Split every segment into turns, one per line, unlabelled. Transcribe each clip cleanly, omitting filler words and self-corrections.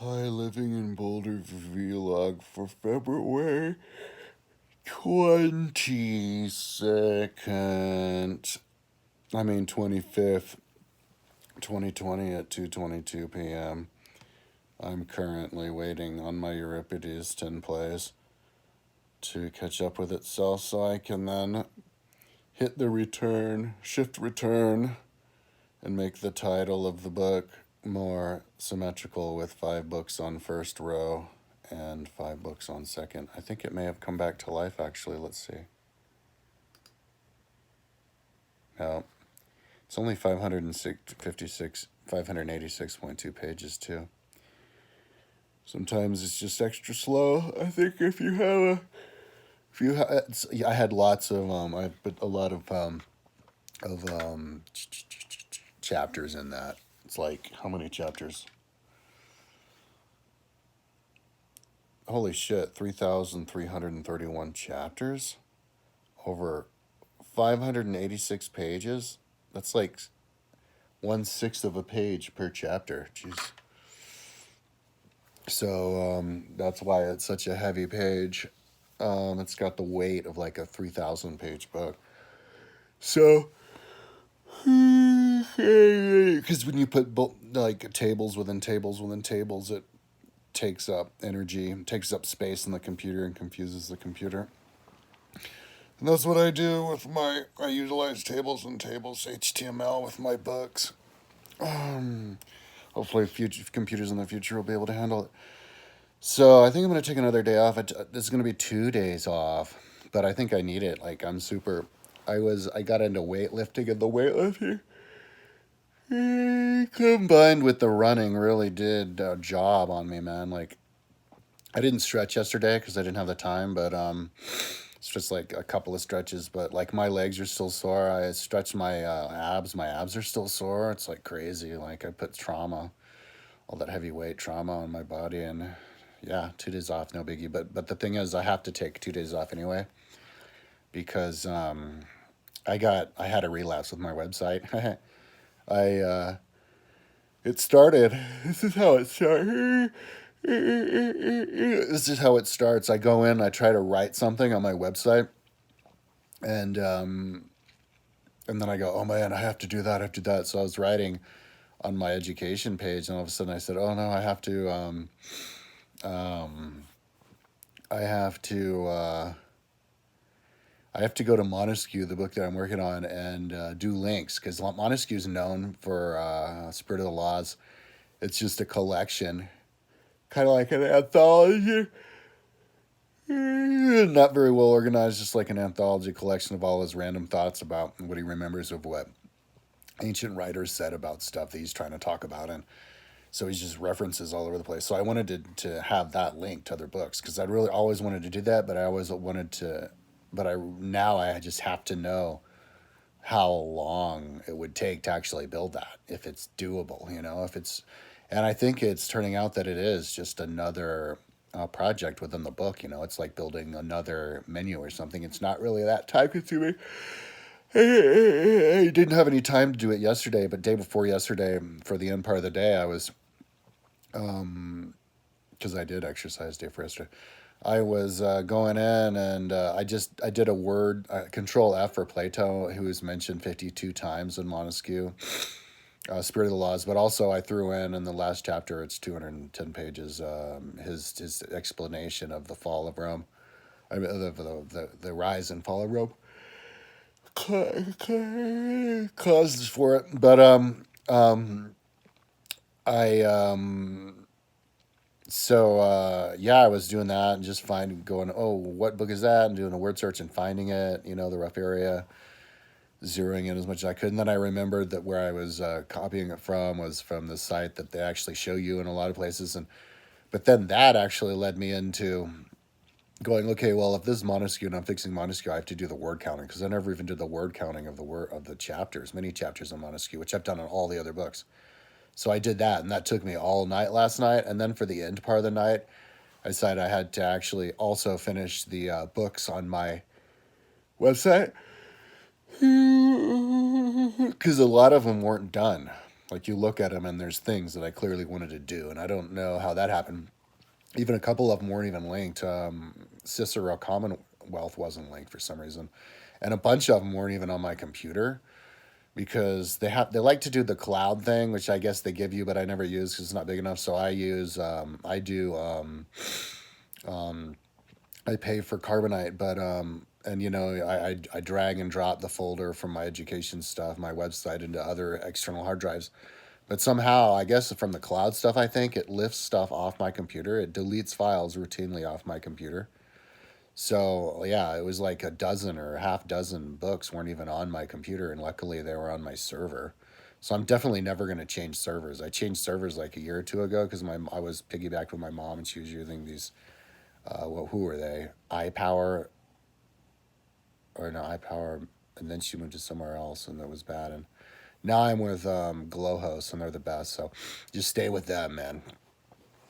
Hi, living in Boulder vlog for February 22nd. 25th, 2020 at 2:22 p.m. I'm currently waiting on my Euripides 10 plays to catch up with itself so I can then hit the shift return, and make the title of the book more symmetrical with 5 books on first row and 5 books on second. I think it may have come back to life actually. Let's see. No, it's only 586.2 pages too. Sometimes it's just extra slow. I think I had lots of I put a lot of chapters in that. It's like, how many chapters? Holy shit, 3,331 chapters over 586 pages. That's like 1/6 of a page per chapter. Jeez. So that's why it's such a heavy page. It's got the weight of like a 3,000 page book. So, because when you put like tables within tables within tables, it takes up energy, takes up space in the computer, and confuses the computer. And that's what I do with I utilize tables and tables HTML with my books. Hopefully, future computers in the future will be able to handle it. So I think I'm going to take another day off. This is going to be 2 days off, but I think I need it. Like, I got into weightlifting, and the weightlifting combined with the running really did a job on me, man. Like, I didn't stretch yesterday because I didn't have the time, but it's just like a couple of stretches. But like, my legs are still sore. I stretched my abs. My abs are still sore. It's like crazy. Like, I put all that heavy weight trauma on my body, and yeah, 2 days off, no biggie. But the thing is, I have to take 2 days off anyway because I had a relapse with my website. I It started. This is how it started. This is how it starts. I go in, I try to write something on my website, and and then I go, oh man, I have to do that. I have to do that. So I was writing on my education page, and all of a sudden I said, oh no, um, I have to. I have to go to Montesquieu, the book that I'm working on, and do links because Montesquieu is known for Spirit of the Laws. It's just a collection, kind of like an anthology. Not very well organized, just like an anthology collection of all his random thoughts about what he remembers of what ancient writers said about stuff that he's trying to talk about. And so he's just references all over the place. So I wanted to have that linked to other books because I'd really always wanted to do that, but I always wanted to, but now I just have to know how long it would take to actually build that, if it's doable, if it's, and I think it's turning out that it is just another project within the book. It's like building another menu or something. It's not really that time consuming. I didn't have any time to do it yesterday, but day before yesterday, for the end part of the day, I was, because I did exercise day for yesterday. I was going in, and I did a word Control F for Plato, who is mentioned 52 times in Montesquieu, Spirit of the Laws. But also I threw in the last chapter, it's 210 pages, his explanation of the fall of Rome, the rise and fall of Rome, causes for it. But I so yeah, I was doing that and just going, oh, what book is that? And doing a word search and finding it, the rough area, zeroing in as much as I could. And then I remembered that where I was copying it from was from the site that they actually show you in a lot of places. But then that actually led me into going, okay, well, if this is Montesquieu and I'm fixing Montesquieu, I have to do the word counting, because I never even did the word counting of the chapters, many chapters in Montesquieu, which I've done on all the other books. So I did that, and that took me all night last night. And then for the end part of the night, I decided I had to actually also finish the books on my website because a lot of them weren't done. Like you look at them and there's things that I clearly wanted to do, and I don't know how that happened. Even a couple of them weren't even linked. Cicero Commonwealth wasn't linked for some reason, and a bunch of them weren't even on my computer because they like to do the cloud thing, which I guess they give you, but I never use because it's not big enough. So I use I pay for Carbonite, but and I drag and drop the folder from my education stuff, my website, into other external hard drives. But somehow, I guess from the cloud stuff, I think it lifts stuff off my computer. It deletes files routinely off my computer. So yeah, it was like a dozen or a half dozen books weren't even on my computer, and luckily they were on my server. So I'm definitely never going to change servers. I changed servers like a year or two ago because I was piggybacked with my mom, and she was using these. Who were they? iPower, or no iPower, and then she moved to somewhere else, and that was bad. And now I'm with Glowhost, and they're the best. So just stay with them, man.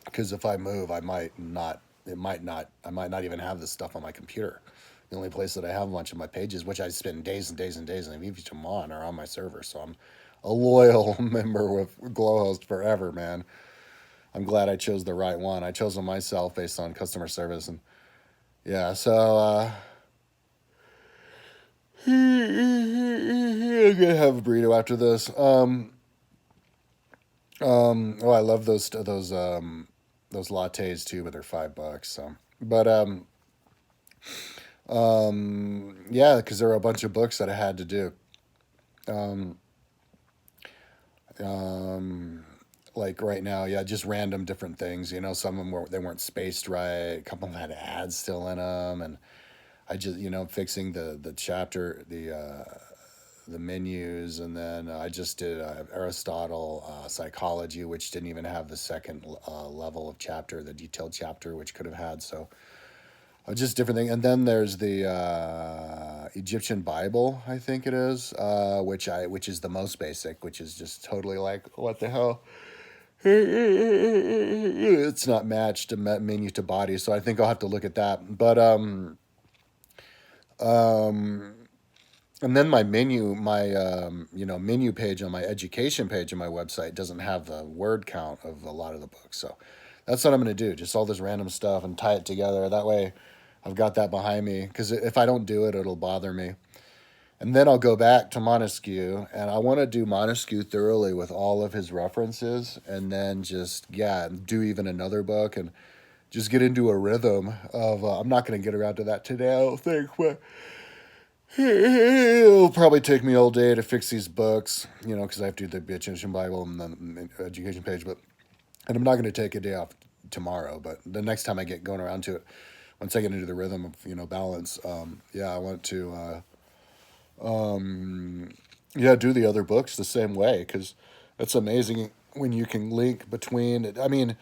Because if I move, I might not. It might not. I might not even have this stuff on my computer. The only place that I have a bunch of my pages, which I spend days and days and days, and I leave them on, are on my server. So I'm a loyal member with Glowhost forever, man. I'm glad I chose the right one. I chose them myself based on customer service, and yeah. So I'm gonna have a burrito after this. Oh, I love those lattes too, but they're $5. So, but yeah, because there were a bunch of books that I had to do. Um, like right now, yeah, just random different things. Some of them they weren't spaced right. A couple of them had ads still in them, and I just fixing the chapter the menus, and then I just did Aristotle psychology, which didn't even have the second level of chapter, the detailed chapter, which could have had. So just different things. And then there's the Egyptian Bible, I think it is, which is the most basic, which is just totally like what the hell. It's not matched menu to body, so I think I'll have to look at that. But um, and then my menu page on my education page on my website doesn't have the word count of a lot of the books. So that's what I'm going to do. Just all this random stuff and tie it together. That way I've got that behind me. Because if I don't do it, it'll bother me. And then I'll go back to Montesquieu. And I want to do Montesquieu thoroughly with all of his references. And then just, yeah, do even another book. And just get into a rhythm of, I'm not going to get around to that today, I don't think. But it'll probably take me all day to fix these books, because I have to do the Egyptian Bible and the education page. And I'm not going to take a day off tomorrow, but the next time I get going around to it, once I get into the rhythm of balance, yeah, I want to, yeah, do the other books the same way, because it's amazing when you can link between it. I mean,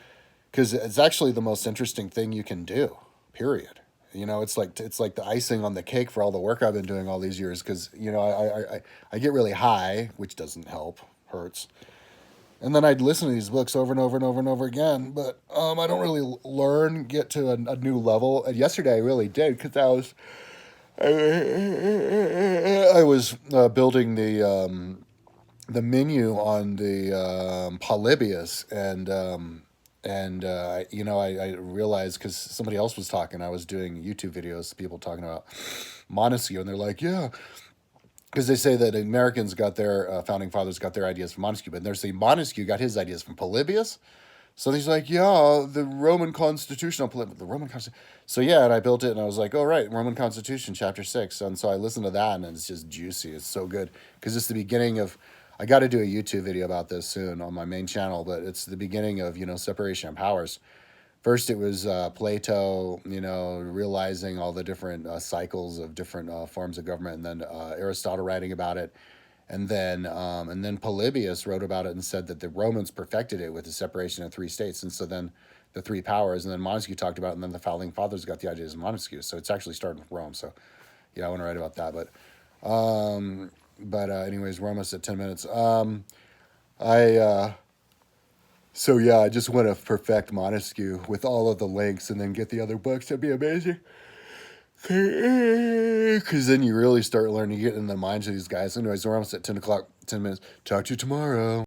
because it's actually the most interesting thing you can do, period. It's like the icing on the cake for all the work I've been doing all these years. Because I get really high, which doesn't help, hurts, and then I'd listen to these books over and over and over and over again. But I don't really get to a new level. And yesterday I really did, because I was building the menu on the Polybius, and I realized, because somebody else was talking, I was doing YouTube videos, people talking about Montesquieu, and they're like, yeah, because they say that Americans got their founding fathers got their ideas from Montesquieu, but they're saying Montesquieu got his ideas from Polybius. So he's like, yeah, the Roman Constitution, the Roman Constitution. So yeah, and I built it, and I was like, oh right, Roman Constitution, chapter 6. And so I listened to that, and it's just juicy. It's so good, because it's the beginning of. I got to do a YouTube video about this soon on my main channel, but it's the beginning of separation of powers. First, it was Plato, realizing all the different cycles of different forms of government, and then Aristotle writing about it. And then Polybius wrote about it and said that the Romans perfected it with the separation of three states. And so then the three powers, and then Montesquieu talked about it, and then the founding fathers got the ideas of Montesquieu. So it's actually starting with Rome. So yeah, I want to write about that. Anyways, we're almost at 10 minutes. So yeah, I just want to perfect Montesquieu with all of the links, and then get the other books. That'd be amazing. Because then you really start learning, you get in the minds of these guys. Anyways, we're almost at 10 o'clock, 10 minutes. Talk to you tomorrow.